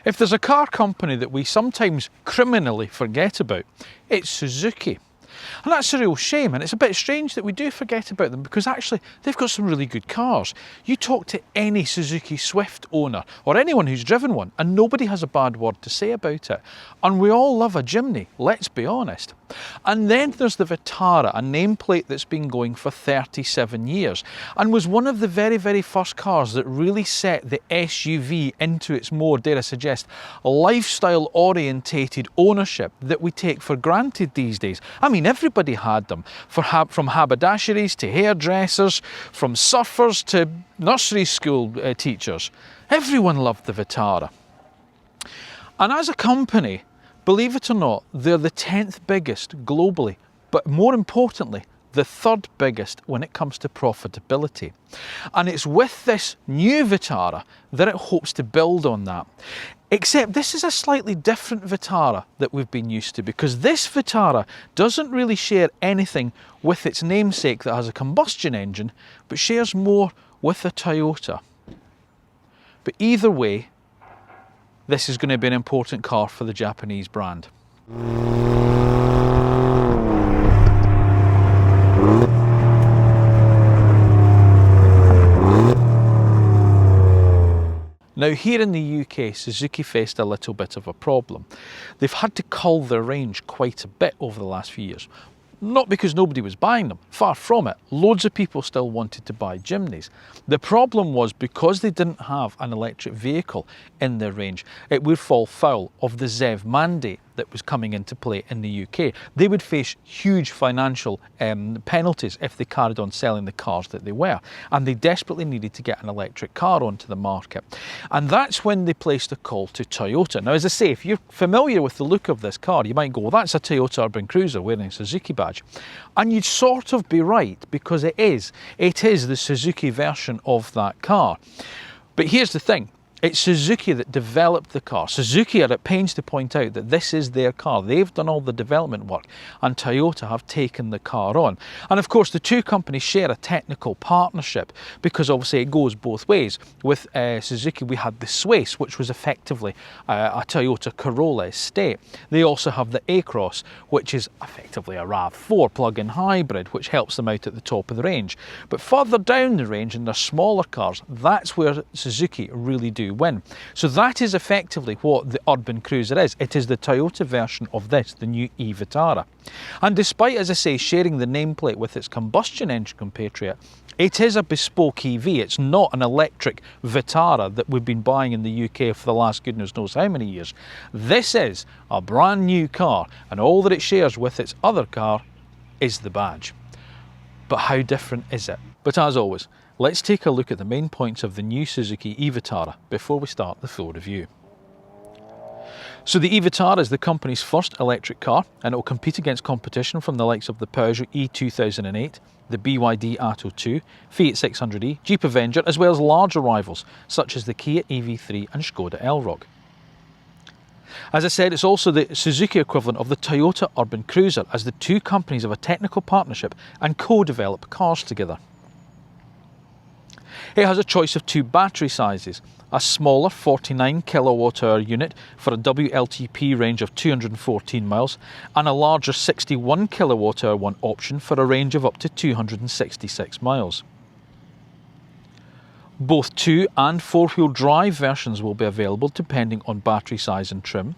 If there's a car company that we sometimes criminally forget about, it's Suzuki. And that's a real shame, and it's a bit strange that we do forget about them because actually they've got some really good cars. You talk to any Suzuki Swift owner or anyone who's driven one and nobody has a bad word to say about it. And we all love a Jimny, let's be honest. And then there's the Vitara, a nameplate that's been going for 37 years and was one of the very, very first cars that really set the SUV into its more, dare I suggest, lifestyle orientated ownership that we take for granted these days. I mean, everybody had them, from haberdasheries to hairdressers, from surfers to nursery school teachers. Everyone loved the Vitara. And as a company, believe it or not, they're the 10th biggest globally, but more importantly, the 3rd biggest when it comes to profitability. And it's with this new Vitara that it hopes to build on that. Except this is a slightly different Vitara that we've been used to, because this Vitara doesn't really share anything with its namesake that has a combustion engine, but shares more with the Toyota. But either way, this is going to be an important car for the Japanese brand. Now here in the UK, Suzuki faced a little bit of a problem. They've had to cull their range quite a bit over the last few years. Not because nobody was buying them, far from it. Loads of people still wanted to buy Jimneys. The problem was because they didn't have an electric vehicle in their range, it would fall foul of the ZEV mandate that was coming into play in the UK. They would face huge financial penalties if they carried on selling the cars that they were, and they desperately needed to get an electric car onto the market. And that's when they placed a call to Toyota. Now, as I say, if you're familiar with the look of this car, you might go, well, that's a Toyota Urban Cruiser wearing a Suzuki badge. And you'd sort of be right, because it is the Suzuki version of that car. But here's the thing. It's Suzuki that developed the car. Suzuki are at pains to point out that this is their car. They've done all the development work, and Toyota have taken the car on. And of course, the two companies share a technical partnership because obviously it goes both ways. With Suzuki, we had the Swace, which was effectively a Toyota Corolla estate. They also have the A-Cross, which is effectively a RAV4 plug-in hybrid, which helps them out at the top of the range. But further down the range in their smaller cars, that's where Suzuki really do win. So that is effectively what the Urban Cruiser is. It is the Toyota version of this, the new e-Vitara. And despite, as I say, sharing the nameplate with its combustion engine compatriot, it is a bespoke EV. It's not an electric Vitara that we've been buying in the UK for the last goodness knows how many years. This is a brand new car, and all that it shares with its other car is the badge. But how different is it? But as always, let's take a look at the main points of the new Suzuki e-Vitara before we start the full review. So the e-Vitara is the company's first electric car, and it will compete against competition from the likes of the Peugeot E2008, the BYD Atto 2, Fiat 600e, Jeep Avenger, as well as larger rivals such as the Kia EV3 and Skoda Elroq. As I said, it's also the Suzuki equivalent of the Toyota Urban Cruiser, as the two companies have a technical partnership and co-develop cars together. It has a choice of two battery sizes, a smaller 49 kilowatt-hour unit for a WLTP range of 214 miles and a larger 61 kilowatt-hour one option for a range of up to 266 miles. Both 2- and 4-wheel drive versions will be available depending on battery size and trim.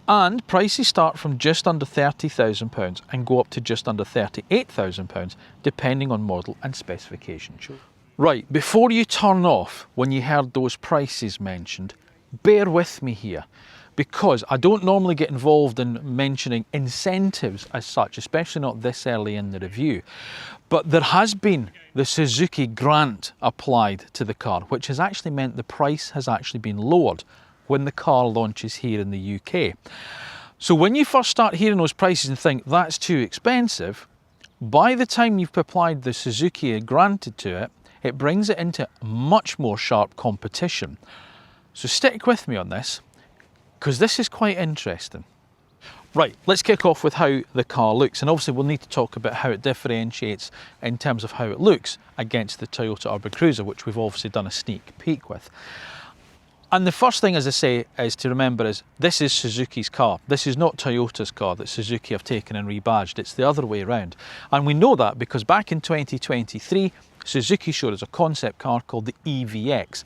And prices start from just under £30,000 and go up to just under £38,000 depending on model and specification. Right, before you turn off when you heard those prices mentioned, bear with me here, because I don't normally get involved in mentioning incentives as such, especially not this early in the review. But there has been the Suzuki grant applied to the car, which has actually meant the price has actually been lowered when the car launches here in the UK. So when you first start hearing those prices and think that's too expensive, by the time you've applied the Suzuki granted to it, it brings it into much more sharp competition. So stick with me on this, because this is quite interesting. Right, let's kick off with how the car looks, and obviously we'll need to talk about how it differentiates in terms of how it looks against the Toyota Urban Cruiser, which we've obviously done a sneak peek with. And the first thing, as I say, is to remember is this is Suzuki's car. This is not Toyota's car that Suzuki have taken and rebadged. It's the other way around. And we know that because back in 2023, Suzuki showed us a concept car called the EVX,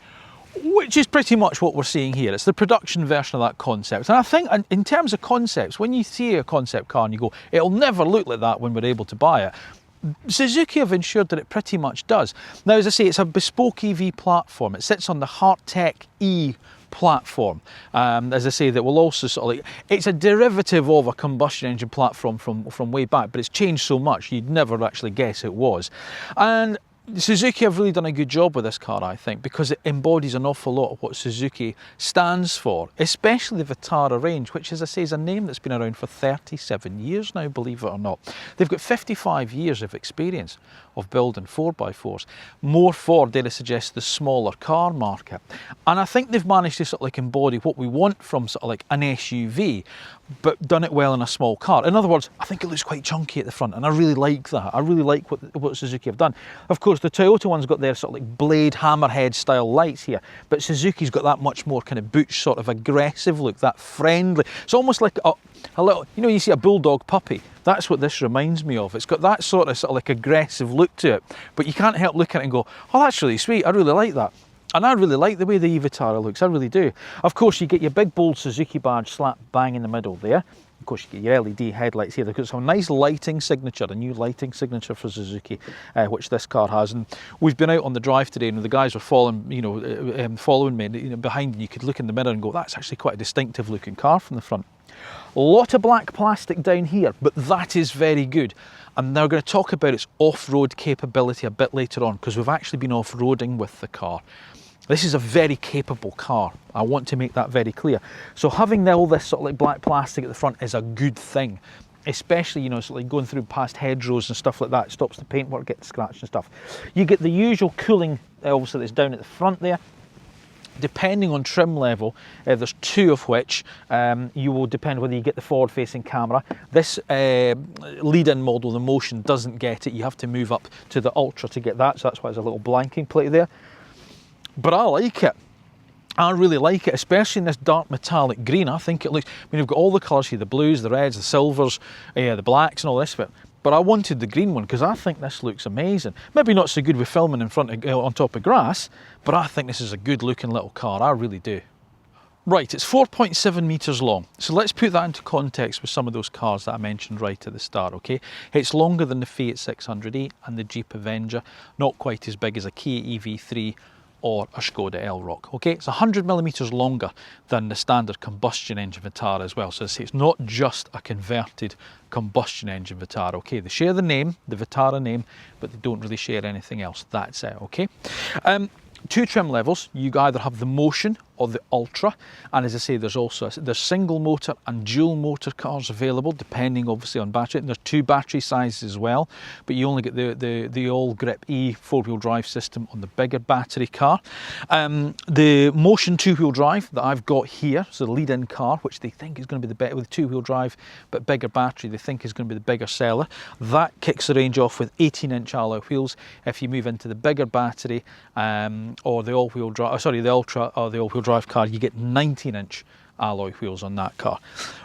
which is pretty much what we're seeing here. It's the production version of that concept. And I think in terms of concepts, when you see a concept car and you go, it'll never look like that when we're able to buy it, Suzuki have ensured that it pretty much does. Now, as I say, it's a bespoke EV platform. It sits on the Heartec E platform, as I say, that will also sort of like, it's a derivative of a combustion engine platform from way back, but it's changed so much you'd never actually guess it was. And Suzuki have really done a good job with this car, I think, because it embodies an awful lot of what Suzuki stands for, especially the Vitara range, which, as I say, is a name that's been around for 37 years now, believe it or not. They've got 55 years of experience of building 4x4s, more for, dare I suggest, the smaller car market. And I think they've managed to sort of like embody what we want from sort of like an SUV, but done it well in a small car. In other words, I think it looks quite chunky at the front, and I really like that. I really like what Suzuki have done. Of course, the Toyota one's got their sort of like blade hammerhead style lights here, but Suzuki's got that much more kind of butch sort of aggressive look, that friendly. It's almost like a little, you know, you see a bulldog puppy. That's what this reminds me of. It's got that sort of like aggressive look to it, but you can't help looking at it and go, oh, that's really sweet. I really like that. And I really like the way the e-Vitara looks, I really do. Of course, you get your big bold Suzuki badge slap bang in the middle there. Of course, you get your LED headlights here. They've got some nice lighting signature, a new lighting signature for Suzuki, which this car has. And we've been out on the drive today, and the guys were following me, behind, and you could look in the mirror and go, that's actually quite a distinctive looking car from the front. A lot of black plastic down here, but that is very good. And now we're going to talk about its off-road capability a bit later on, because we've actually been off-roading with the car. This is a very capable car. I want to make that very clear. So having all this sort of like black plastic at the front is a good thing, especially, you know, sort of like going through past hedgerows and stuff like that. It stops the paintwork getting scratched and stuff. You get the usual cooling, obviously, that's down at the front there. Depending on trim level, there's two of which you will depend whether you get the forward-facing camera. This lead-in model, the Motion, doesn't get it. You have to move up to the Ultra to get that, so that's why there's a little blanking plate there. But I like it. I really like it, especially in this dark metallic green. I think it looks, I mean, we've got all the colours here, the blues, the reds, the silvers, the blacks and all this bit. But I wanted the green one because I think this looks amazing. Maybe not so good with filming in front of, on top of grass, but I think this is a good looking little car, I really do. Right, it's 4.7 metres long. So let's put that into context with some of those cars that I mentioned right at the start, okay? It's longer than the Fiat 600e and the Jeep Avenger, not quite as big as a Kia EV3 or a Skoda Elroq, okay? It's 100mm longer than the standard combustion engine Vitara as well. So it's not just a converted combustion engine Vitara, okay? They share the name, the Vitara name, but they don't really share anything else. That's it, okay? Two trim levels. You either have the Motion or the Ultra, and as I say, there's single motor and dual motor cars available, depending obviously on battery. And there's two battery sizes as well, but you only get the all grip E 4-wheel drive system on the bigger battery car. The Motion 2-wheel drive that I've got here, so the lead-in car, which they think is going to be the better with 2-wheel drive but bigger battery, they think is going to be the bigger seller. That kicks the range off with 18-inch alloy wheels. If you move into the bigger battery or the all-wheel drive, the Ultra or the all-wheel drive car, you get 19-inch alloy wheels on that car.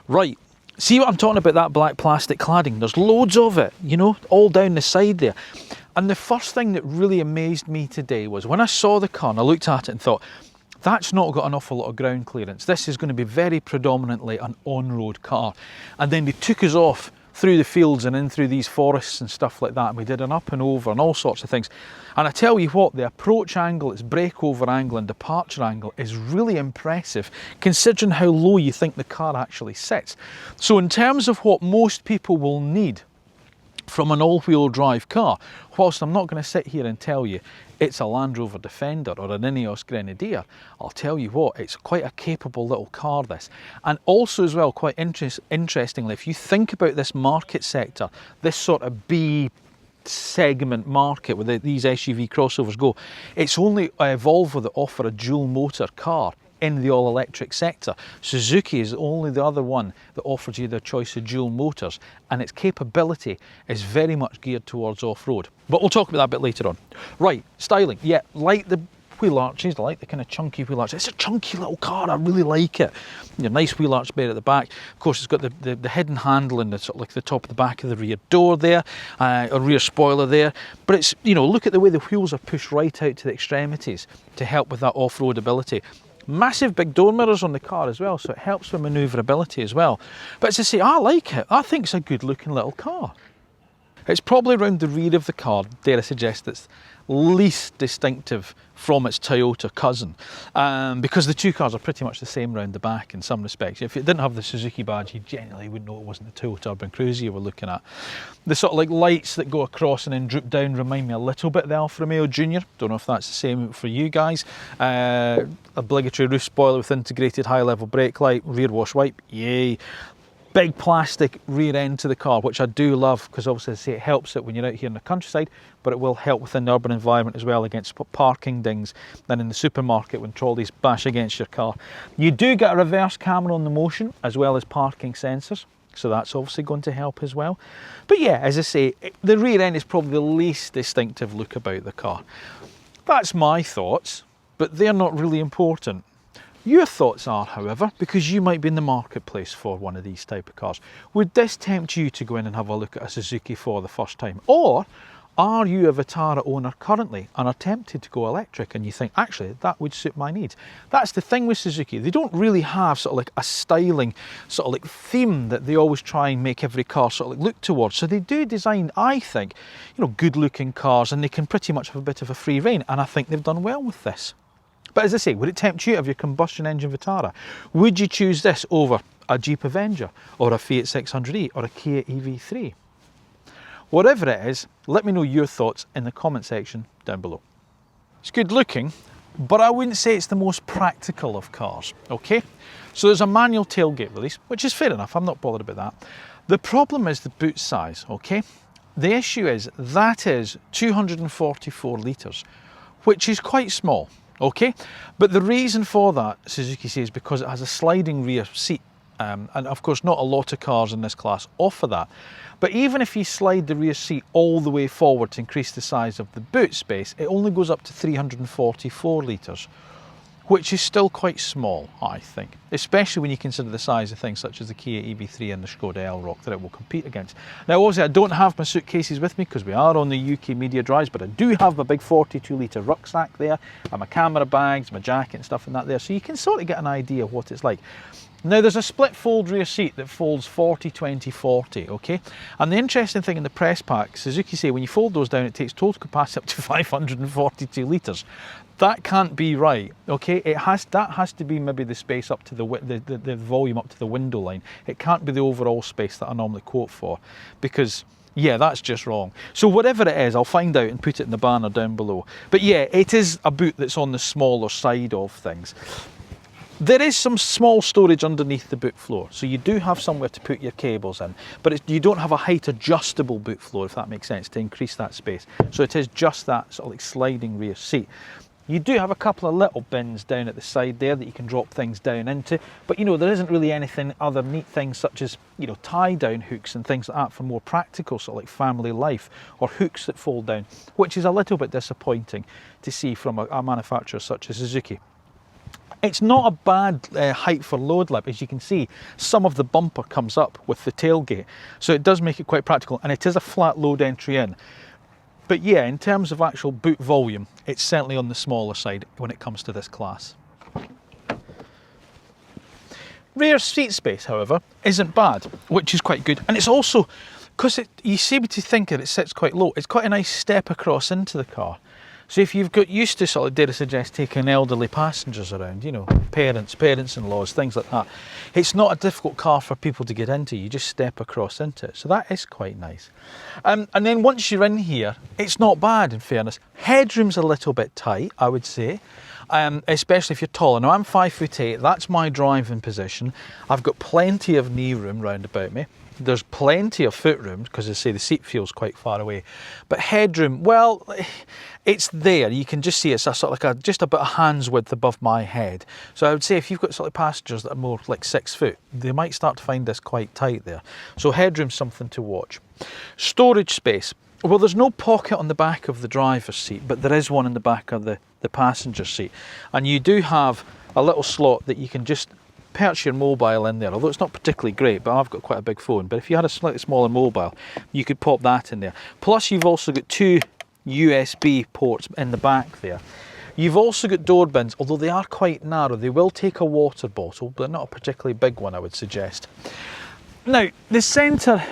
Right, see what I'm talking about, that black plastic cladding? There's loads of it, you know, all down the side there. And the first thing that really amazed me today was when I saw the car and I looked at it and thought, that's not got an awful lot of ground clearance. This is going to be very predominantly an on-road car. And then they took us off through the fields and in through these forests and stuff like that, and we did an up and over and all sorts of things. And I tell you what, the approach angle, its breakover angle and departure angle is really impressive, considering how low you think the car actually sits. So in terms of what most people will need from an all-wheel drive car, whilst I'm not going to sit here and tell you it's a Land Rover Defender or an Ineos Grenadier, I'll tell you what, it's quite a capable little car, this. And also as well, quite interestingly, if you think about this market sector, this sort of B segment market where these SUV crossovers go, it's only Volvo that offer a dual motor car in the all-electric sector. Suzuki is only the other one that offers you the choice of dual motors, and its capability is very much geared towards off-road. But we'll talk about that a bit later on. Right, styling. Yeah, like the Wheel arches, I like the kind of chunky wheel arches. It's a chunky little car, I really like it. Your nice wheel arch bay at the back. Of course, it's got the hidden handle in the sort of like the top of the back of the rear door there, a rear spoiler there. But it's, you know, look at the way the wheels are pushed right out to the extremities to help with that off-road ability. Massive big door mirrors on the car as well, so it helps with manoeuvrability as well. But as I say, I like it. I think it's a good looking little car. It's probably around the rear of the car, dare I suggest, that's least distinctive from its Toyota cousin, because the two cars are pretty much the same round the back in some respects. If it didn't have the Suzuki badge, you generally wouldn't know it wasn't the Toyota Urban Cruiser you were looking at. The sort of like lights that go across and then droop down remind me a little bit of the Alfa Romeo Junior. Don't know if that's the same for you guys. Obligatory roof spoiler with integrated high-level brake light, rear wash wipe, yay. Big plastic rear end to the car, which I do love, because obviously I say it helps it when you're out here in the countryside, but it will help within the urban environment as well against parking dings and in the supermarket when trolleys bash against your car. You do get a reverse camera on the motion as well as parking sensors, so that's obviously going to help as well. But yeah, as I say, the rear end is probably the least distinctive look about the car. That's my thoughts, but they're not really important. Your thoughts are, however, because you might be in the marketplace for one of these type of cars. Would this tempt you to go in and have a look at a Suzuki for the first time? Or are you a Vitara owner currently and are tempted to go electric and you think, actually, that would suit my needs? That's the thing with Suzuki. They don't really have sort of like a styling sort of like theme that they always try and make every car sort of like look towards. So they do design, I think, you know, good looking cars, and they can pretty much have a bit of a free rein. And I think they've done well with this. But as I say, would it tempt you to have your combustion engine Vitara? Would you choose this over a Jeep Avenger or a Fiat 600e or a Kia EV3? Whatever it is, let me know your thoughts in the comment section down below. It's good looking, but I wouldn't say it's the most practical of cars, okay? So there's a manual tailgate release, which is fair enough, I'm not bothered about that. The problem is the boot size, okay? The issue is that is 244 litres, which is quite small. Okay, but the reason for that, Suzuki says, because it has a sliding rear seat, and of course not a lot of cars in this class offer that. But even if you slide the rear seat all the way forward to increase the size of the boot space, it only goes up to 344 litres, which is still quite small, I think, especially when you consider the size of things such as the Kia EV3 and the Skoda Elroq that it will compete against. Now obviously I don't have my suitcases with me because we are on the UK media drives, but I do have my big 42 litre rucksack there, and my camera bags, my jacket and stuff and that there, so you can sort of get an idea of what it's like. Now there's a split fold rear seat that folds 40, 20, 40, okay? And the interesting thing in the press pack, Suzuki say when you fold those down, it takes total capacity up to 542 litres. That can't be right, okay? That has to be maybe the space up to the volume up to the window line. It can't be the overall space that I normally quote for, because yeah, that's just wrong. So whatever it is, I'll find out and put it in the banner down below. But yeah, it is a boot that's on the smaller side of things. There is some small storage underneath the boot floor, so you do have somewhere to put your cables in, but you don't have a height adjustable boot floor, if that makes sense, to increase that space. So it is just that sort of like sliding rear seat. You do have a couple of little bins down at the side there that you can drop things down into, but you know, there isn't really anything other neat things such as, you know, tie down hooks and things like that for more practical sort of like family life, or hooks that fold down, which is a little bit disappointing to see from a manufacturer such as Suzuki. It's not a bad height for load lip. As you can see, some of the bumper comes up with the tailgate, so it does make it quite practical, and it is a flat load entry in. But yeah, in terms of actual boot volume, it's certainly on the smaller side when it comes to this class. Rear seat space, however, isn't bad, which is quite good. And it's also, because you seem to think that it sits quite low, it's quite a nice step across into the car. So if you've got used to sort of, dare I suggest, taking elderly passengers around, you know, parents-in-laws, things like that, it's not a difficult car for people to get into. You just step across into it. So that is quite nice. And then once you're in here, it's not bad, in fairness. Headroom's a little bit tight, I would say, especially if you're taller. Now, I'm 5'8", that's my driving position. I've got plenty of knee room round about me. There's plenty of foot room, because I say the seat feels quite far away. But headroom, well, it's there. You can just see it's a sort of like just about a hand's width above my head. So I would say if you've got sort of passengers that are more like 6 foot, they might start to find this quite tight there. So headroom's something to watch. Storage space. Well, there's no pocket on the back of the driver's seat, but there is one in the back of the passenger seat. And you do have a little slot that you can just perch your mobile in there, although it's not particularly great, but I've got quite a big phone. But if you had a slightly smaller mobile, you could pop that in there. Plus, you've also got 2 USB ports in the back there. You've also got door bins, although they are quite narrow. They will take a water bottle, but not a particularly big one, I would suggest. Now, the centre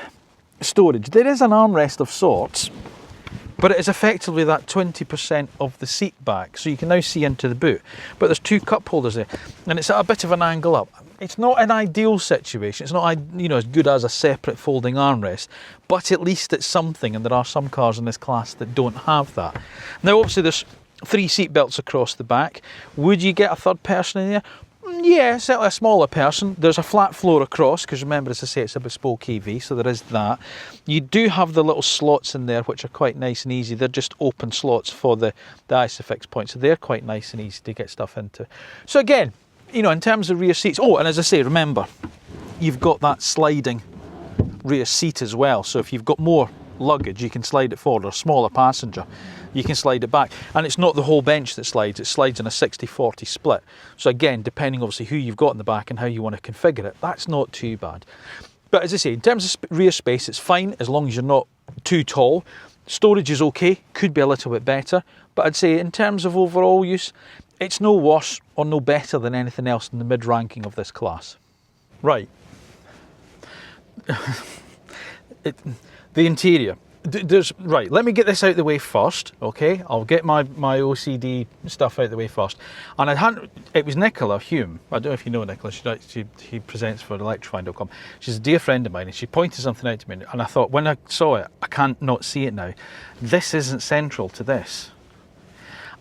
storage, there is an armrest of sorts, but it is effectively that 20% of the seat back, so you can now see into the boot. But there's 2 cup holders there, and it's at a bit of an angle up. It's not an ideal situation. It's not, you know, as good as a separate folding armrest, but at least it's something, and there are some cars in this class that don't have that. Now, obviously, there's 3 seat belts across the back. Would you get a third person in there? Yeah, certainly a smaller person. There's a flat floor across, because remember, as I say, it's a bespoke EV, so there is that. You do have the little slots in there, which are quite nice and easy. They're just open slots for the ISOFIX points, so they're quite nice and easy to get stuff into. So again, you know, in terms of rear seats, oh, and as I say, remember, you've got that sliding rear seat as well. So if you've got more luggage, you can slide it forward, or a smaller passenger, you can slide it back. And it's not the whole bench that slides, it slides in a 60-40 split. So again, depending obviously who you've got in the back and how you want to configure it, that's not too bad. But as I say, in terms of rear space, it's fine as long as you're not too tall. Storage is okay, could be a little bit better, but I'd say in terms of overall use, it's no worse or no better than anything else in the mid-ranking of this class. Right. The interior. Right, let me get this out of the way first, okay? I'll get my OCD stuff out of the way first. And it was Nicola Hume. I don't know if you know Nicola, she presents for electrifying.com. She's a dear friend of mine, and she pointed something out to me, and I thought, when I saw it, I can't not see it now. This isn't central to this.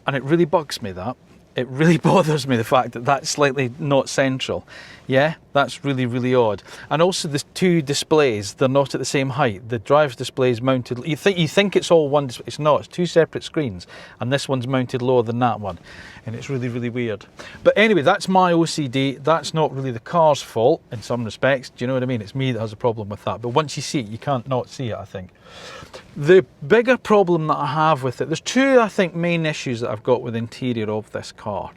And it really bugs me, that. It really bothers me, the fact that that's slightly not central. Yeah, that's really, really odd. And also the 2 displays, they're not at the same height. The driver's display is mounted, you think it's all one display, it's not, it's 2 separate screens, and this one's mounted lower than that one. And it's really, really weird. But anyway, that's my OCD. That's not really the car's fault in some respects. Do you know what I mean? It's me that has a problem with that. But once you see it, you can't not see it, I think. The bigger problem that I have with it, there's 2, I think, main issues that I've got with the interior of this car.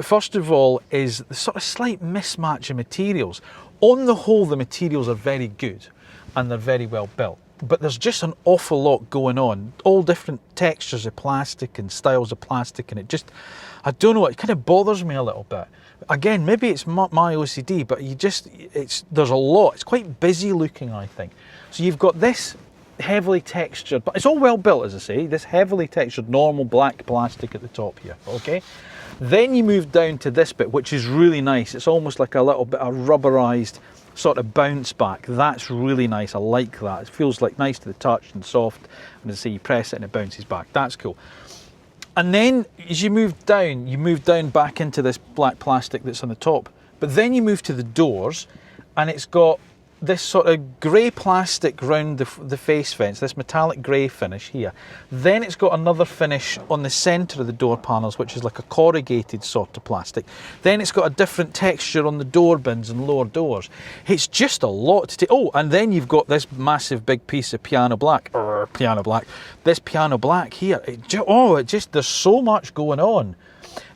First of all is the sort of slight mismatch in materials. On the whole, the materials are very good and they're very well built, but there's just an awful lot going on, all different textures of plastic and styles of plastic, and it just, I don't know, it kind of bothers me a little bit. Again, maybe it's my OCD, but there's a lot. It's quite busy looking, I think. So you've got this heavily textured, but it's all well built, as I say, this heavily textured normal black plastic at the top here, okay? Then you move down to this bit, which is really nice. It's almost like a little bit of rubberized sort of bounce back. That's really nice. I like that. It feels like nice to the touch and soft, and as I say, you press it and it bounces back. That's cool. And then as you move down back into this black plastic that's on the top, but then you move to the doors, and it's got this sort of grey plastic round the face vents, this metallic grey finish here. Then it's got another finish on the centre of the door panels, which is like a corrugated sort of plastic. Then it's got a different texture on the door bins and lower doors. It's just a lot to take. Oh, and then you've got this massive big piece of piano black. This piano black here. There's so much going on.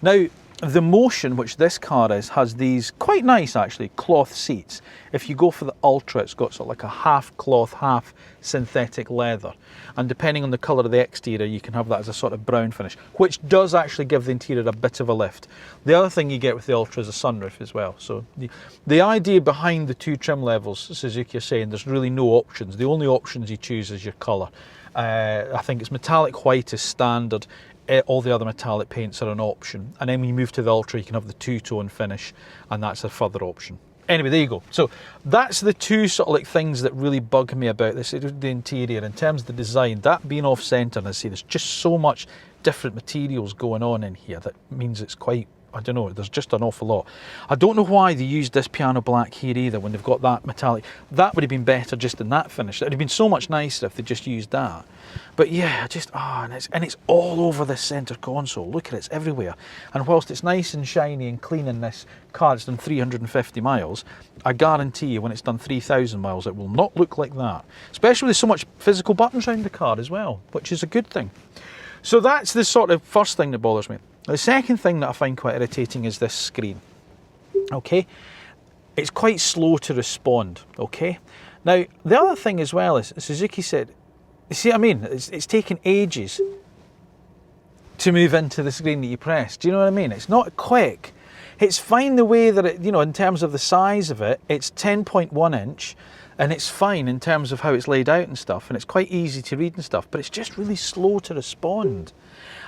Now, the Motion, which this car has these quite nice, actually, cloth seats. If you go for the Ultra, it's got sort of like a half cloth, half synthetic leather. And depending on the colour of the exterior, you can have that as a sort of brown finish, which does actually give the interior a bit of a lift. The other thing you get with the Ultra is a sunroof as well. So the idea behind the 2 trim levels, Suzuki are saying there's really no options. The only options you choose is your colour. I think it's metallic white is standard. All the other metallic paints are an option, and then when you move to the Ultra, you can have the 2-tone finish, and that's a further option. Anyway, there you go. So that's the 2 sort of like things that really bug me about this, the interior. In terms of the design, that being off-centre, and I see there's just so much different materials going on in here that means it's quite I don't know, there's just an awful lot. I don't know why they used this piano black here either when they've got that metallic. That would have been better just in that finish. It would have been so much nicer if they just used that. But yeah, just, and it's all over this centre console. Look at it, it's everywhere. And whilst it's nice and shiny and clean in this car, it's done 350 miles, I guarantee you when it's done 3,000 miles, it will not look like that. Especially with so much physical buttons around the car as well, which is a good thing. So that's the sort of first thing that bothers me. The second thing that I find quite irritating is this screen. Okay, it's quite slow to respond. Okay, now the other thing as well is Suzuki said, you see what I mean? It's taken ages to move into the screen that you press. Do you know what I mean? It's not quick. It's fine the way that it, you know, in terms of the size of it, it's 10.1 inch. And it's fine in terms of how it's laid out and stuff, and it's quite easy to read and stuff, but it's just really slow to respond.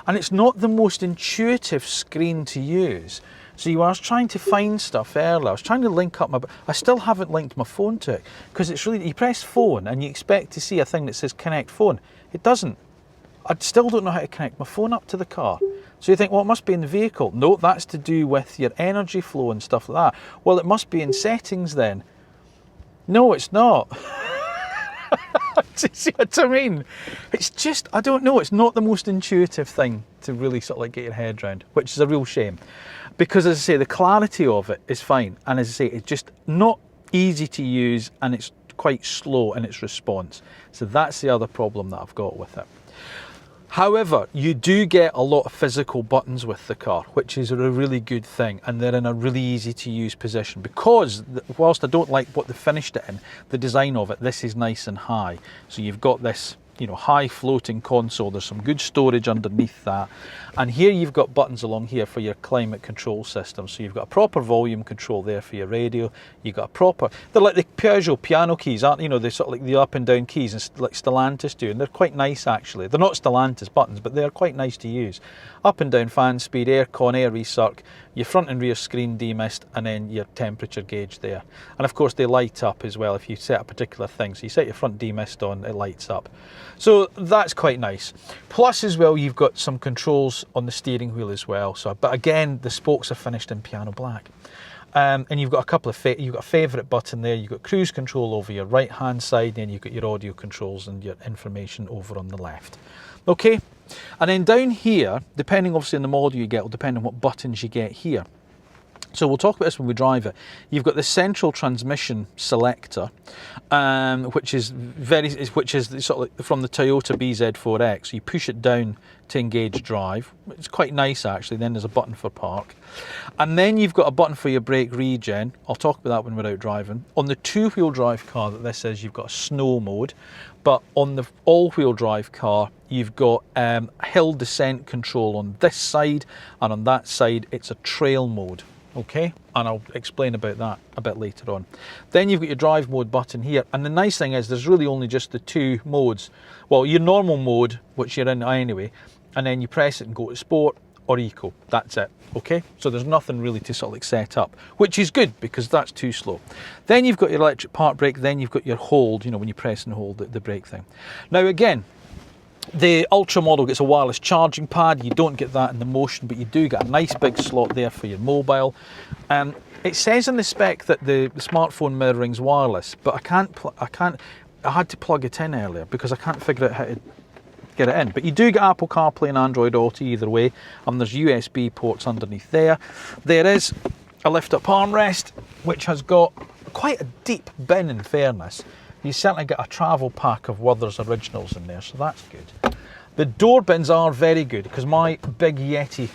And it's not the most intuitive screen to use. So I was trying to find stuff earlier. I was trying to link up I still haven't linked my phone to it, because it's really, you press phone and you expect to see a thing that says connect phone. It doesn't. I still don't know how to connect my phone up to the car. So you think, well, it must be in the vehicle. No, that's to do with your energy flow and stuff like that. Well, it must be in settings then. No, it's not. Do you see what I mean? It's just, I don't know, it's not the most intuitive thing to really sort of like get your head around, which is a real shame. Because as I say, the clarity of it is fine. And as I say, it's just not easy to use and it's quite slow in its response. So that's the other problem that I've got with it. However, you do get a lot of physical buttons with the car, which is a really good thing, and they're in a really easy to use position because whilst I don't like what they finished it in, the design of it, this is nice and high. So you've got this, you know, high floating console, there's some good storage underneath that. And here you've got buttons along here for your climate control system. So you've got a proper volume control there for your radio. You've got a proper, they're like the Peugeot piano keys, aren't they? You know, they're sort of like the up and down keys, like Stellantis do. And they're quite nice actually. They're not Stellantis buttons, but they're quite nice to use. Up and down fan speed, air con, air recirc, your front and rear screen demist, and then your temperature gauge there. And of course they light up as well if you set a particular thing. So you set your front demist on, it lights up. So that's quite nice. Plus as well, you've got some controls on the steering wheel as well. So, but again, the spokes are finished in piano black. And you've got a couple of, you've got a favourite button there, you've got cruise control over your right hand side, and then you've got your audio controls and your information over on the left. Okay, and then down here, depending obviously on the model you get, will depend on what buttons you get here. So we'll talk about this when we drive it. You've got the central transmission selector, which is sort of like from the Toyota BZ4X. So you push it down to engage drive. It's quite nice actually. Then there's a button for park, and then you've got a button for your brake regen. I'll talk about that when we're out driving. On the two-wheel drive car that this is, you've got a snow mode, but on the all-wheel drive car, you've got hill descent control on this side, and on that side, it's a trail mode. Okay, and I'll explain about that a bit later on. Then you've got your drive mode button here, and the nice thing is there's really only just the two modes. Well, your normal mode, which you're in anyway, and then you press it and go to sport or eco. That's it. Okay, so there's nothing really to sort of like set up, which is good because that's too slow. Then you've got your electric park brake, then you've got your hold, you know, when you press and hold the brake thing. Now again, the Ultra model gets a wireless charging pad. You don't get that in the Motion, but you do get a nice big slot there for your mobile. It says in the spec that the smartphone mirroring's wireless, but I had to plug it in earlier because I can't figure out how to get it in. But you do get Apple CarPlay and Android Auto either way, and there's USB ports underneath there. There is a lift-up armrest, which has got quite a deep bin in fairness. You certainly get a travel pack of Werther's Originals in there, so that's good. The door bins are very good because my big Yeti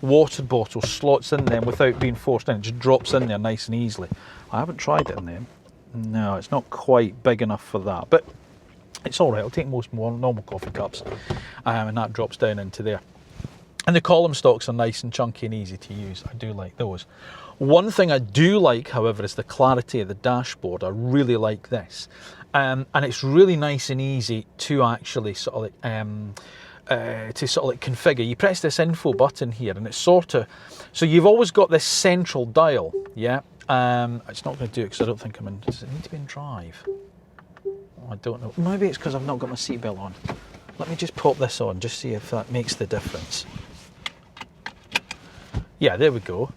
water bottle slots in them without being forced in. It just drops in there nice and easily. I haven't tried it in them. No, it's not quite big enough for that, but it's all right. It'll take most normal coffee cups, and that drops down into there. And the column stocks are nice and chunky and easy to use. I do like those. One thing I do like, however, is the clarity of the dashboard. I really like this. And it's really nice and easy to actually sort of like, configure. You press this info button here and it's sort of, so you've always got this central dial, yeah? It's not going to do it because I don't think I'm in, does it need to be in drive? I don't know. Maybe it's because I've not got my seatbelt on. Let me just pop this on, just see if that makes the difference. Yeah, there we go.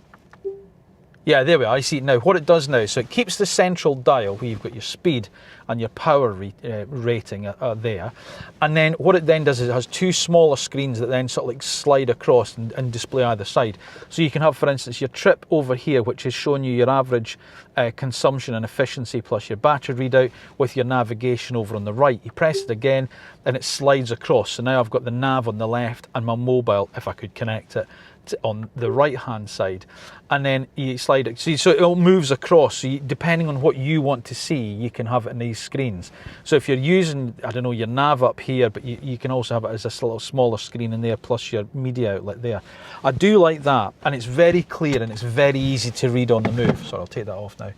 Yeah, there we are. I see it now. What it does now, so it keeps the central dial where you've got your speed and your power rating there. And then what it then does is it has two smaller screens that then sort of like slide across and display either side. So you can have, for instance, your trip over here, which is showing you your average consumption and efficiency plus your battery readout with your navigation over on the right. You press it again and it slides across. So now I've got the nav on the left and my mobile, if I could connect it, on the right hand side, and then you slide it, see, so it all moves across. So depending on what you want to see, you can have it in these screens. So if you're using, I don't know, your nav up here, but you can also have it as a little smaller screen in there, plus your media outlet there. I do like that, and it's very clear and it's very easy to read on the move. Sorry, I'll take that off now.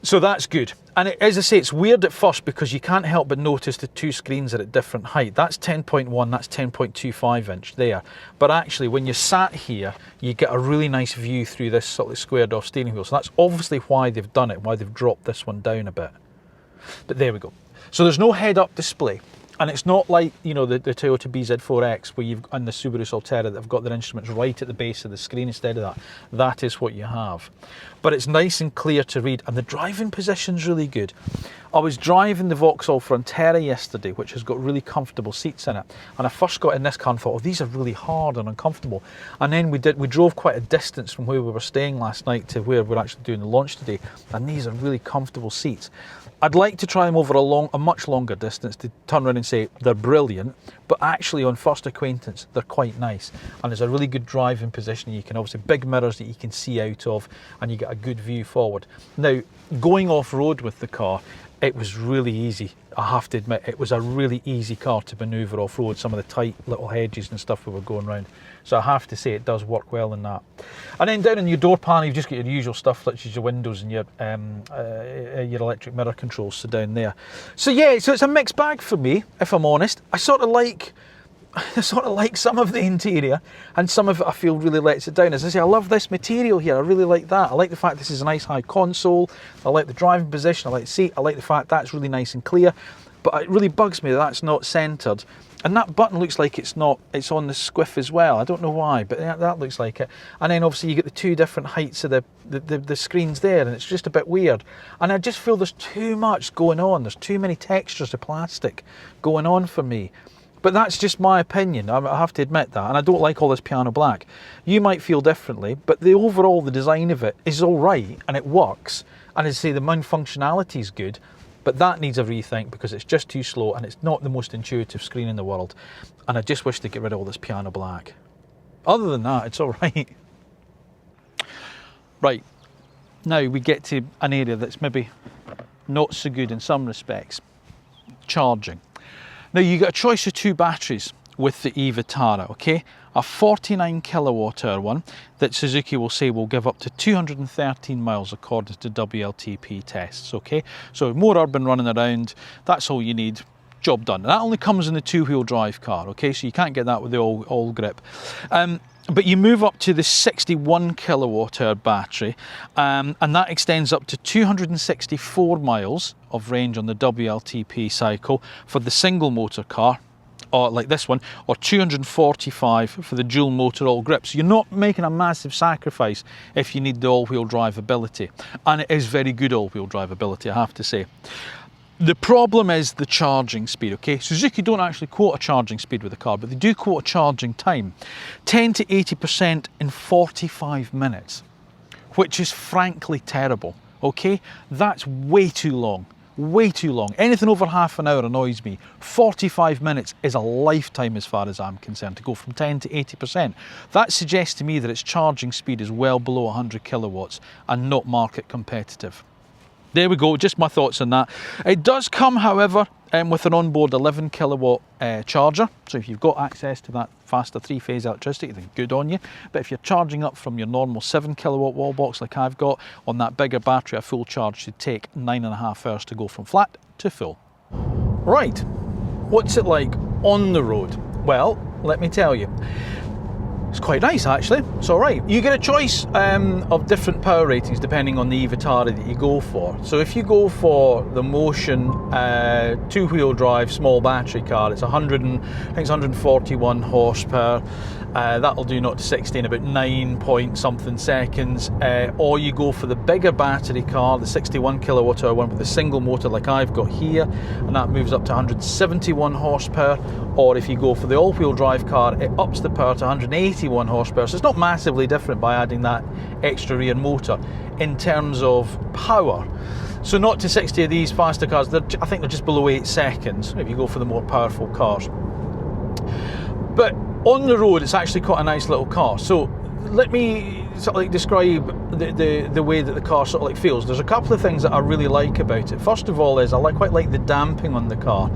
So that's good. And as I say, it's weird at first because you can't help but notice the two screens are at different height. That's 10.1, that's 10.25 inch there. But actually, when you're sat here, you get a really nice view through this sort of squared off steering wheel. So that's obviously why they've done it, why they've dropped this one down a bit. But there we go. So there's no head-up display. And it's not like, you know, the Toyota BZ4X where you've, and the Subaru Solterra that have got their instruments right at the base of the screen. Instead of that, that is what you have. But it's nice and clear to read, and the driving position's really good. I was driving the Vauxhall Frontera yesterday, which has got really comfortable seats in it. And I first got in this car and thought, oh, these are really hard and uncomfortable. And then we drove quite a distance from where we were staying last night to where we're actually doing the launch today. And these are really comfortable seats. I'd like to try them over a much longer distance to turn around and say they're brilliant, but actually on first acquaintance, they're quite nice. And there's a really good driving position. You can obviously, big mirrors that you can see out of, and you get a good view forward. Now, going off-road with the car, it was really easy. I have to admit, it was a really easy car to manoeuvre off-road, some of the tight little hedges and stuff we were going around. So I have to say it does work well in that. And then down in your door panel, you've just got your usual stuff, such as your windows and your electric mirror controls, so down there. So yeah, so it's a mixed bag for me, if I'm honest. I sort of like some of the interior, and some of it I feel really lets it down. As I say, I love this material here. I really like that. I like the fact this is a nice high console. I like the driving position. I like the seat. I like the fact that's really nice and clear. But it really bugs me that that's not centered. And that button looks like it's on the squiff as well. I don't know why, but that looks like it. And then obviously you get the two different heights of the screens there, and it's just a bit weird. And I just feel there's too much going on. There's too many textures of plastic going on for me. But that's just my opinion, I have to admit that. And I don't like all this piano black. You might feel differently, but the design of it is all right, and it works. And as I say, the main functionality is good. But that needs a rethink because it's just too slow and it's not the most intuitive screen in the world. And I just wish to get rid of all this piano black. Other than that, it's all right. Right, now we get to an area that's maybe not so good in some respects. Charging. Now you get a choice of two batteries with the e-Vitara, okay? A 49 kilowatt hour one that Suzuki will say will give up to 213 miles according to WLTP tests, okay? So more urban running around, that's all you need, job done. And that only comes in the two-wheel drive car, okay? So you can't get that with the all grip. But you move up to the 61 kilowatt hour battery, and that extends up to 264 miles of range on the WLTP cycle for the single motor car, or like this one, or 245 for the dual motor all grip. So you're not making a massive sacrifice if you need the all-wheel drive ability. And it is very good all-wheel drive ability, I have to say. The problem is the charging speed, okay? Suzuki don't actually quote a charging speed with the car, but they do quote a charging time. 10 to 80% in 45 minutes, which is frankly terrible, okay? That's way too long. Way too long. Anything over half an hour annoys me. 45 minutes is a lifetime as far as I'm concerned, to go from 10 to 80%. That suggests to me that its charging speed is well below 100 kilowatts and not market competitive. There we go, just my thoughts on that. It does come, however, with an onboard 11 kilowatt charger. So if you've got access to that faster three-phase electricity, then good on you. But if you're charging up from your normal 7 kilowatt wall box like I've got, on that bigger battery, a full charge should take 9.5 hours to go from flat to full. Right, what's it like on the road? Well, let me tell you. It's quite nice actually, it's all right. You get a choice of different power ratings depending on the e-Vitara that you go for. So if you go for the Motion two-wheel drive small battery car, it's 141 horsepower, That'll do 0 to 60 in about 9 point something seconds. Or you go for the bigger battery car, the 61 kilowatt hour one with a single motor like I've got here, and that moves up to 171 horsepower. Or if you go for the all-wheel drive car, it ups the power to 181 horsepower. So it's not massively different by adding that extra rear motor in terms of power. So 0 to 60 of these faster cars, I think they're just below 8 seconds if you go for the more powerful cars. But on the road, it's actually quite a nice little car. So let me sort of like describe the way that the car sort of like feels. There's a couple of things that I really like about it. First of all is I quite like the damping on the car.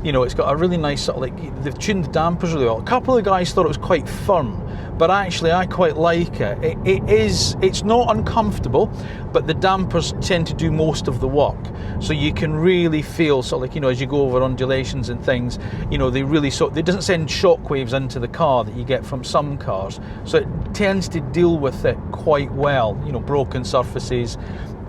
You know, it's got a really nice sort of like, they've tuned the dampers really well. A couple of guys thought it was quite firm, but actually I quite like it. It's not uncomfortable, but the dampers tend to do most of the work. So you can really feel sort of like, you know, as you go over undulations and things, you know, they doesn't send shock waves into the car that you get from some cars. So it tends to deal with it quite well, you know, broken surfaces,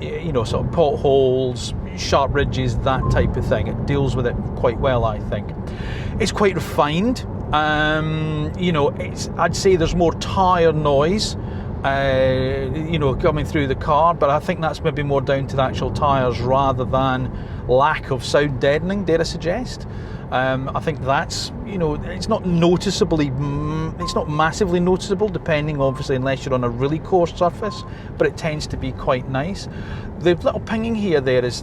you know, sort of potholes, sharp ridges, that type of thing. It deals with it quite well, I think. It's quite refined. You know, I'd say there's more tyre noise, you know, coming through the car, but I think that's maybe more down to the actual tyres rather than lack of sound deadening, dare I suggest. I think that's, you know, it's not massively noticeable, depending obviously unless you're on a really coarse surface, but it tends to be quite nice. The little pinging maybe is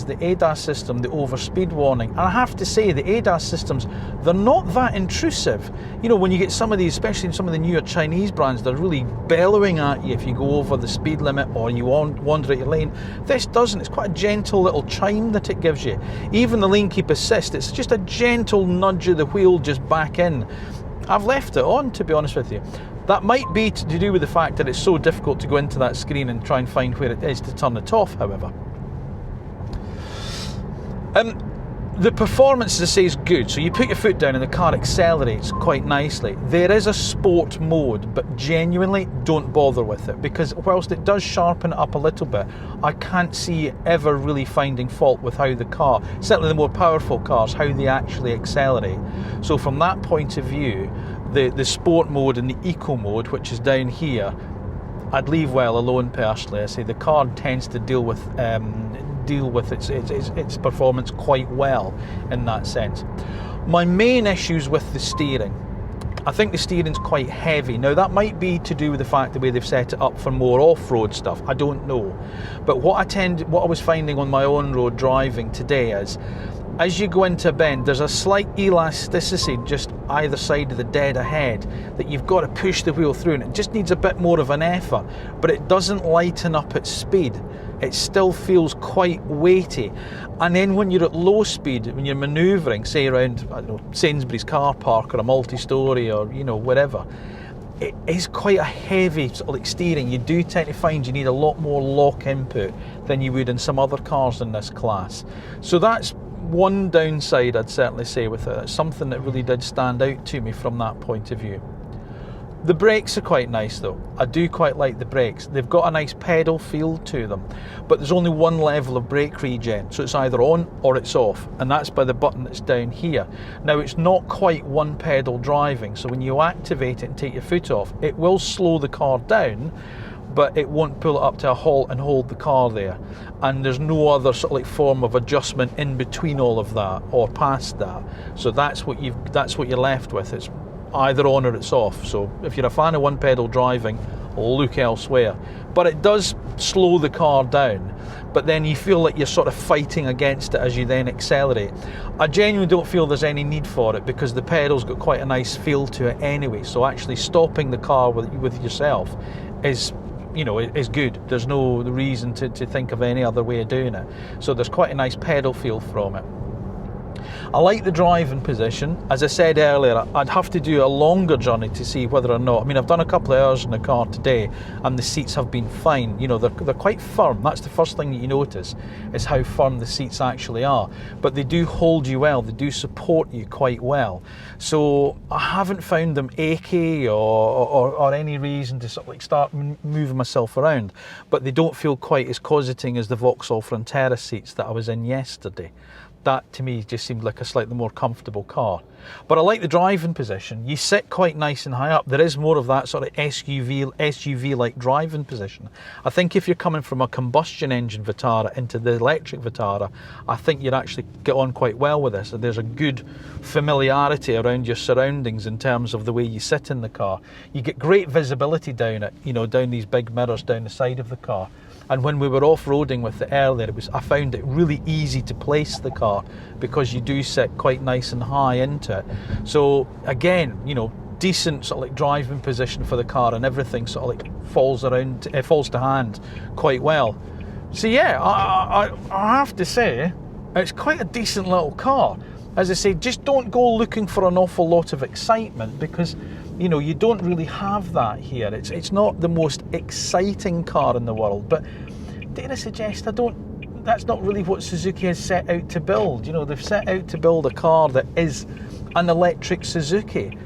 the ADAS system, the overspeed warning. And I have to say, the ADAS systems, they're not that intrusive. You know, when you get some of these, especially in some of the newer Chinese brands, they're really bellowing at you if you go over the speed limit or you wander out your lane. This doesn't. It's quite a gentle little chime that it gives you. Even the lane keep assist, it's just a gentle nudge of the wheel just back in. I've left it on, to be honest with you. That might be to do with the fact that it's so difficult to go into that screen and try and find where it is to turn it off, however. The performance, as I say, is good. So you put your foot down and the car accelerates quite nicely. There is a sport mode, but genuinely don't bother with it, because whilst it does sharpen it up a little bit, I can't see ever really finding fault with how the car, certainly the more powerful cars, how they actually accelerate. So from that point of view, the sport mode and the eco mode, which is down here, I'd leave well alone personally. I say the car tends to deal with its performance quite well in that sense. My main issues with the steering. I think the steering's quite heavy. Now that might be to do with the fact the way they've set it up for more off-road stuff. I don't know. But what I was finding on my on-road driving today is, as you go into a bend, there's a slight elasticity just either side of the dead ahead that you've got to push the wheel through, and it just needs a bit more of an effort, but it doesn't lighten up at speed. It still feels quite weighty. And then when you're at low speed, when you're manoeuvring, say around, I don't know, Sainsbury's car park or a multi-storey or, you know, whatever, it is quite a heavy sort of like steering. You do tend to find you need a lot more lock input than you would in some other cars in this class. So that's one downside, I'd certainly say, with it. It's something that really did stand out to me from that point of view. The brakes are quite nice though. I do quite like the brakes. They've got a nice pedal feel to them, but there's only one level of brake regen, so it's either on or it's off, and that's by the button that's down here. Now it's not quite one pedal driving, so when you activate it and take your foot off, it will slow the car down, but it won't pull it up to a halt and hold the car there. And there's no other sort of like form of adjustment in between all of that or past that. So that's what you're left with. It's either on or it's off. So if you're a fan of one pedal driving, look elsewhere. But it does slow the car down, but then you feel like you're sort of fighting against it as you then accelerate. I genuinely don't feel there's any need for it, because the pedal's got quite a nice feel to it anyway. So actually stopping the car with yourself is, you know, is good. There's no reason to think of any other way of doing it. So there's quite a nice pedal feel from it. I like the driving position. As I said earlier, I'd have to do a longer journey to see whether or not, I mean, I've done a couple of hours in the car today and the seats have been fine. You know, they're quite firm. That's the first thing that you notice, is how firm the seats actually are. But they do hold you well. They do support you quite well. So I haven't found them achy or any reason to sort of like start moving myself around. But they don't feel quite as cosseting as the Vauxhall Frontera seats that I was in yesterday. that to me just seemed like a slightly more comfortable car. But I like the driving position. You sit quite nice and high up. There is more of that sort of SUV-like driving position. I think if you're coming from a combustion engine Vitara into the electric Vitara, I think you'd actually get on quite well with this. There's a good familiarity around your surroundings in terms of the way you sit in the car. You get great visibility down it, you know, down these big mirrors down the side of the car. And when we were off-roading with it earlier, I found it really easy to place the car because you do sit quite nice and high into it. So again, you know, decent sort of like driving position for the car, and everything sort of like falls to hand quite well. So yeah, I have to say, it's quite a decent little car. As I say, just don't go looking for an awful lot of excitement, because you know, you don't really have that here. It's not the most exciting car in the world, but dare I suggest, that's not really what Suzuki has set out to build. You know, they've set out to build a car that is an electric Suzuki.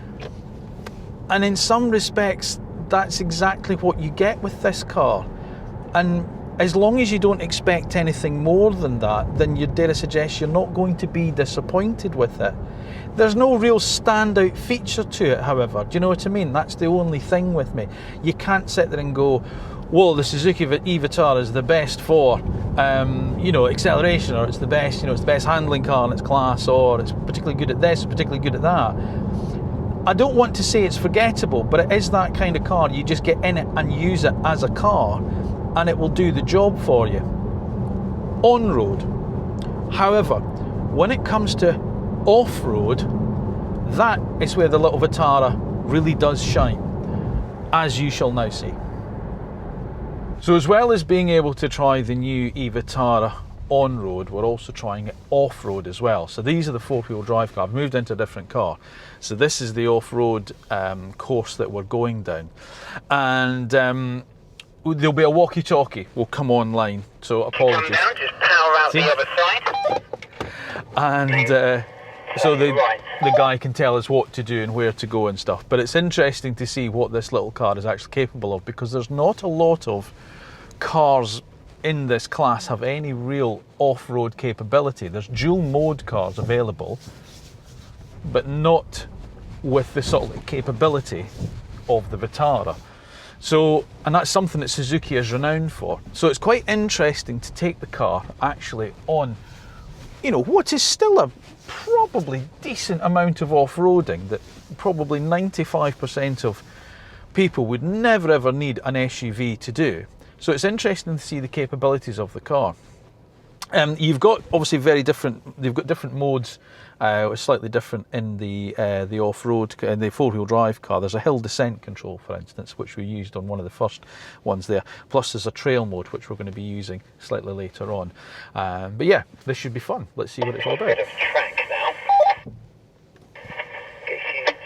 And in some respects, that's exactly what you get with this car. And as long as you don't expect anything more than that, then you dare I suggest you're not going to be disappointed with it. There's no real standout feature to it, however. Do you know what I mean? That's the only thing with me. You can't sit there and go, well, the Suzuki e-Vitara is the best for, you know, acceleration, or it's the best, you know, it's the best handling car in its class, or it's particularly good at this, particularly good at that. I don't want to say it's forgettable, but it is that kind of car. You just get in it and use it as a car, and it will do the job for you on road. However, when it comes to off-road, that is where the little Vitara really does shine, as you shall now see. So as well as being able to try the new e-Vitara on-road, we're also trying it off-road as well. So these are the four-wheel drive car. I've moved into a different car. So this is the off-road course that we're going down. And there'll be a walkie-talkie will come online, so apologies. Come down, just power out the other side. And so the guy can tell us what to do and where to go and stuff. But it's interesting to see what this little car is actually capable of, because there's not a lot of cars in this class have any real off-road capability. There's dual mode cars available, but not with the sort of capability of the Vitara. So, and that's something that Suzuki is renowned for. So it's quite interesting to take the car actually on, you know, what is still a probably decent amount of off-roading that probably 95% of people would never ever need an SUV to do. So it's interesting to see the capabilities of the car. You've got obviously they've got different modes, slightly different in the off-road, in the four-wheel drive car. There's a hill descent control, for instance, which we used on one of the first ones there. Plus there's a trail mode, which we're going to be using slightly later on. But yeah, this should be fun. Let's see what it's all about. Bit of track now. Gets you to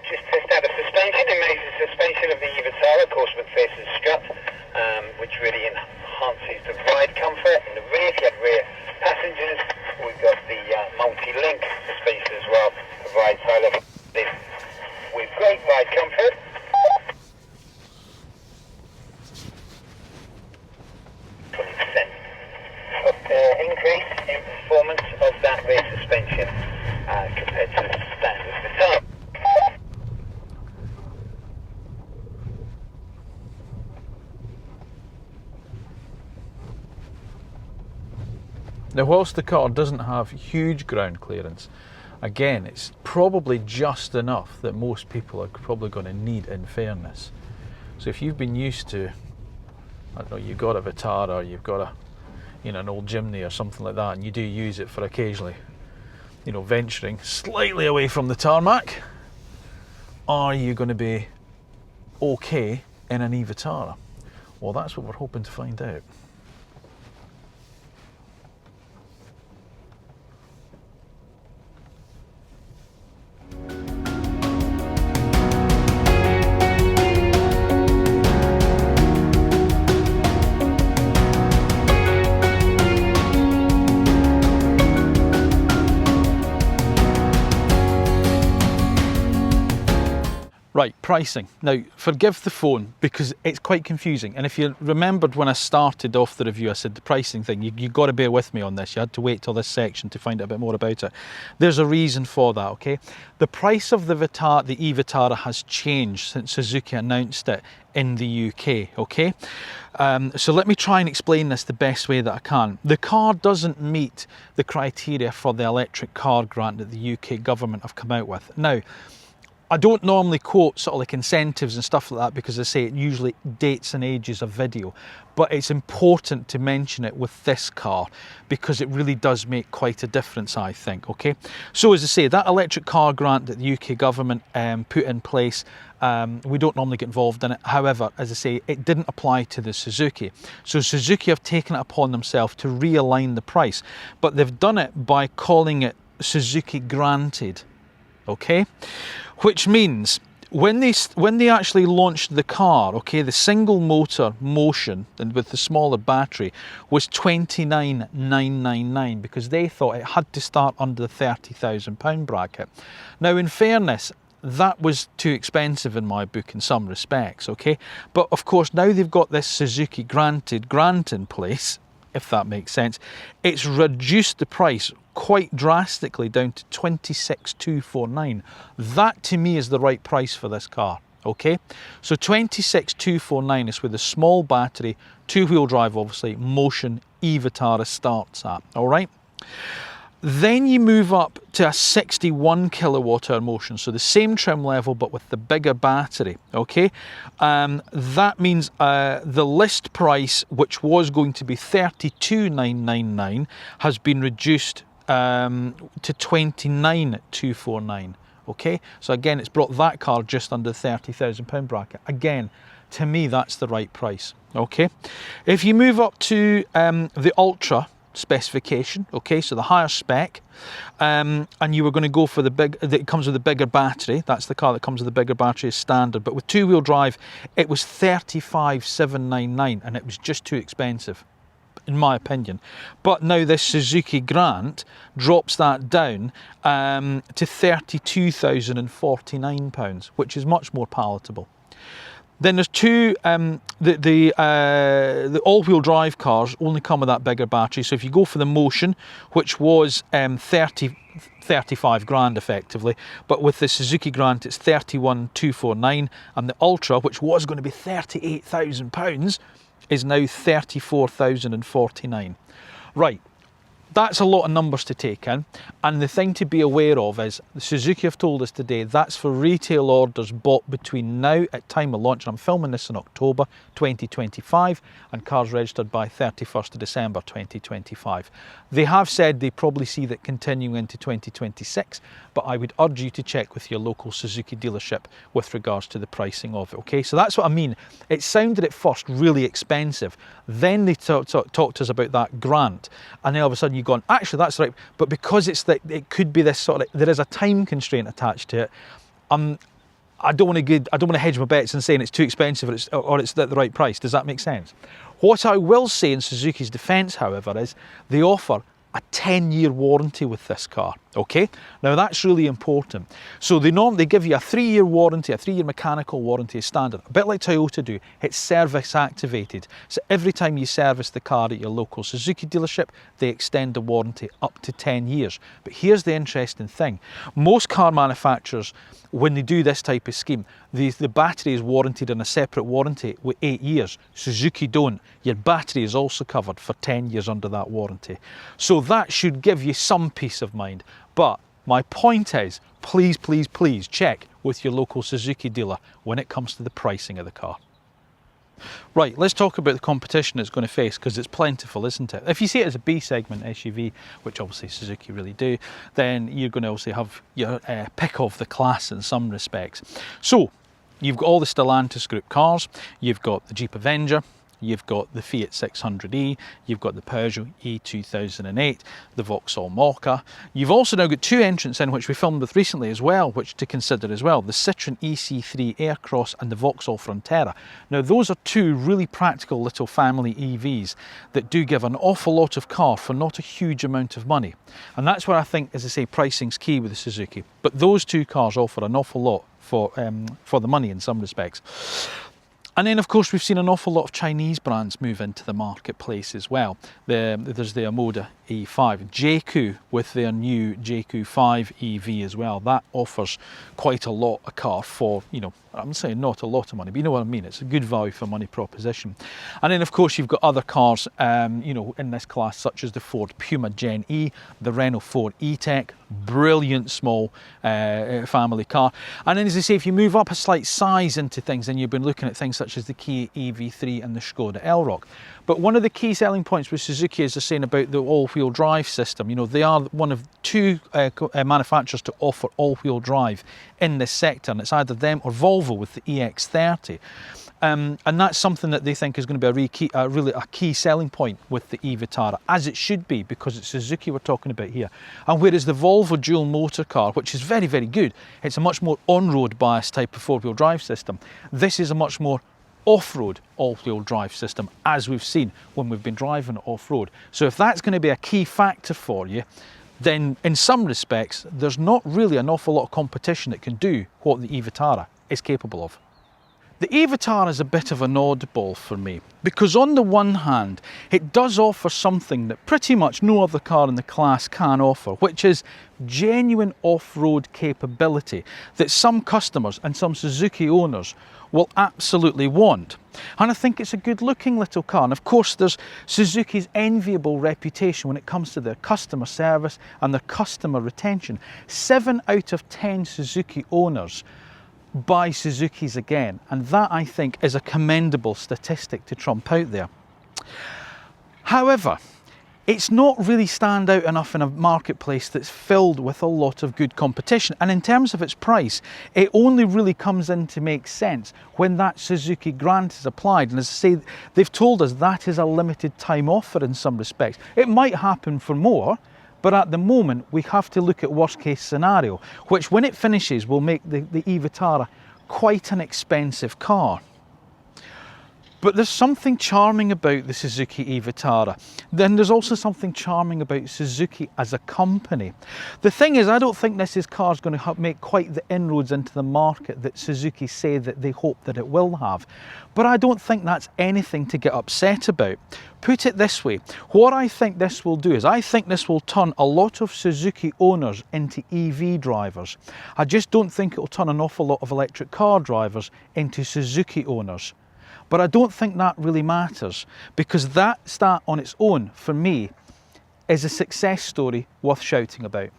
just test out the suspension. It makes the suspension of the e-Vitara, of course, McPherson's strut, which really enhances the ride comfort. In the rear, if you have rear passengers, we've got the multi-link suspension as well, provides high level with great ride comfort. Increase in performance of that rear suspension compared to the standard Vitara. Now, whilst the car doesn't have huge ground clearance, again, it's probably just enough that most people are probably going to need, in fairness. So if you've been used to, I don't know, you've got a Vitara, you've got a, you know, an old Jimny or something like that, and you do use it for occasionally, you know, venturing slightly away from the tarmac, are you going to be okay in an e-Vitara? Well, that's what we're hoping to find out. Right, pricing. Now, forgive the phone because it's quite confusing. And if you remembered when I started off the review, I said the pricing thing, you've got to bear with me on this. You had to wait till this section to find out a bit more about it. There's a reason for that, okay? The price of the e-Vitara has changed since Suzuki announced it in the UK, okay? So let me try and explain this the best way that I can. The car doesn't meet the criteria for the electric car grant that the UK government have come out with. Now, I don't normally quote sort of like incentives and stuff like that because I say it usually dates and ages of video, but it's important to mention it with this car because it really does make quite a difference, I think, okay? So as I say, that electric car grant that the UK government put in place, we don't normally get involved in it. However, as I say, it didn't apply to the Suzuki. So Suzuki have taken it upon themselves to realign the price, but they've done it by calling it Suzuki granted, okay? Which means when they actually launched the car, okay, the single motor Motion and with the smaller battery was 29,999 because they thought it had to start under the £30,000 bracket. Now, in fairness, that was too expensive in my book in some respects, okay? But of course, now they've got this Suzuki granted grant in place, if that makes sense. It's reduced the price quite drastically down to 26,249. That to me is the right price for this car, okay? So 26,249 is with a small battery, two-wheel drive obviously, Motion e-Vitara starts at, all right? Then you move up to a 61 kilowatt hour Motion, so the same trim level but with the bigger battery, okay? That means the list price, which was going to be 32,999, has been reduced to 29,249, okay? So again, it's brought that car just under the £30,000 bracket. Again, to me, that's the right price, okay? If you move up to the Ultra specification, okay, so the higher spec, and you were going to go for it comes with a bigger battery. That's the car that comes with a bigger battery as standard, but with two-wheel drive, it was 35,799, and it was just too expensive, in my opinion. But now this Suzuki grant drops that down to £32,049, which is much more palatable. Then there's two, the all-wheel drive cars only come with that bigger battery. So if you go for the Motion, which was 35 grand effectively, but with the Suzuki grant it's 31,249, and the Ultra, which was going to be £38,000, is now 34,049. Right. That's a lot of numbers to take in, and the thing to be aware of is Suzuki have told us today that's for retail orders bought between now at time of launch, and I'm filming this in October 2025, and cars registered by 31st of December 2025. They have said they probably see that continuing into 2026, but I would urge you to check with your local Suzuki dealership with regards to the pricing of it, okay? So that's what I mean. It sounded at first really expensive, then they talked to us about that grant, and then all of a sudden you've gone, actually that's right, but because it's that it could be this sort of, there is a time constraint attached to it. I don't want to hedge my bets and saying it's too expensive or it's at the right price. Does that make sense? What I will say in Suzuki's defence, however, is they offer a 10-year warranty with this car, okay? Now that's really important. So they give you a 3-year warranty, a 3-year mechanical warranty as standard, a bit like Toyota do. It's service activated. So every time you service the car at your local Suzuki dealership, they extend the warranty up to 10 years. But here's the interesting thing. Most car manufacturers, when they do this type of scheme, the battery is warranted in a separate warranty with 8 years. Suzuki don't. Your battery is also covered for 10 years under that warranty. So that should give you some peace of mind. But my point is, please, please, please check with your local Suzuki dealer when it comes to the pricing of the car. Right, let's talk about the competition it's going to face, because it's plentiful, isn't it? If you see it as a B segment SUV, which obviously Suzuki really do, then you're going to obviously have your pick of the class in some respects. So you've got all the Stellantis group cars, you've got the Jeep Avenger, You've got the Fiat 600e, you've got the Peugeot E2008, the Vauxhall Mokka. You've also now got two entrants in which we filmed with recently as well, which to consider as well, the Citroen EC3 Aircross and the Vauxhall Frontera. Now those are two really practical little family EVs that do give an awful lot of car for not a huge amount of money. And that's where I think, as I say, pricing's key with the Suzuki. But those two cars offer an awful lot for the money in some respects. And then, of course, we've seen an awful lot of Chinese brands move into the marketplace as well. There's the Omoda E5, JQ with their new JQ 5 EV as well. That offers quite a lot of car for, you know, I'm saying not a lot of money, but you know what I mean. It's a good value for money proposition. And then, of course, you've got other cars, you know, in this class, such as the Ford Puma Gen E, the Renault 4 E-Tech, brilliant small family car. And then, as I say, if you move up a slight size into things, then you've been looking at things such as the Kia EV3 and the Skoda Elroq. But one of the key selling points with Suzuki is they're saying about the all-wheel drive system. You know, they are one of two manufacturers to offer all-wheel drive in this sector, and it's either them or Volvo with the EX30. And that's something that they think is going to be really a key selling point with the e-Vitara, as it should be, because it's Suzuki we're talking about here. And whereas the Volvo dual motor car, which is very, very good, it's a much more on-road biased type of four-wheel drive system. This is a much more off-road all-wheel drive system, as we've seen when we've been driving off-road. So if that's going to be a key factor for you, then in some respects, there's not really an awful lot of competition that can do what the e-Vitara is capable of. The e-Vitara is a bit of an oddball for me, because on the one hand, it does offer something that pretty much no other car in the class can offer, which is genuine off-road capability that some customers and some Suzuki owners will absolutely want. And I think it's a good looking little car. And of course, there's Suzuki's enviable reputation when it comes to their customer service and their customer retention. 7 out of 10 Suzuki owners buy Suzukis again, and that, I think, is a commendable statistic to trump out there. However, it's not really stand out enough in a marketplace that's filled with a lot of good competition, and in terms of its price, it only really comes in to make sense when that Suzuki grant is applied. And as I say, they've told us that is a limited time offer in some respects. It might happen for more, but at the moment, we have to look at worst case scenario, which when it finishes will make the e-Vitara quite an expensive car. But there's something charming about the Suzuki e-Vitara. Then there's also something charming about Suzuki as a company. The thing is, I don't think this car is going to make quite the inroads into the market that Suzuki say that they hope that it will have. But I don't think that's anything to get upset about. Put it this way, what I think this will do is I think this will turn a lot of Suzuki owners into EV drivers. I just don't think it will turn an awful lot of electric car drivers into Suzuki owners. But I don't think that really matters, because that stat on its own, for me, is a success story worth shouting about.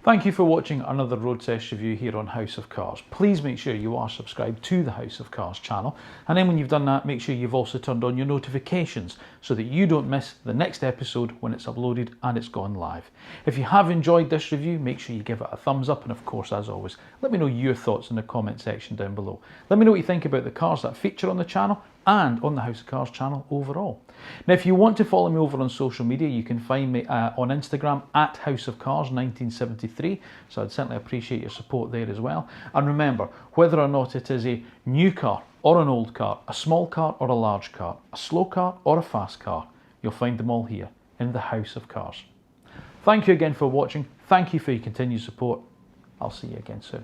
Thank you for watching another road test review here on House of Cars. Please make sure you are subscribed to the House of Cars channel, and then when you've done that, make sure you've also turned on your notifications so that you don't miss the next episode when it's uploaded and it's gone live. If you have enjoyed this review, make sure you give it a thumbs up, and of course, as always, let me know your thoughts in the comment section down below. Let me know what you think about the cars that feature on the channel and on the House of Cars channel overall. Now, if you want to follow me over on social media, you can find me on Instagram at House of Cars 1973, so I'd certainly appreciate your support there as well. And remember, whether or not it is a new car or an old car, a small car or a large car, a slow car or a fast car, you'll find them all here in the House of Cars. Thank you again for watching. Thank you for your continued support. I'll see you again soon.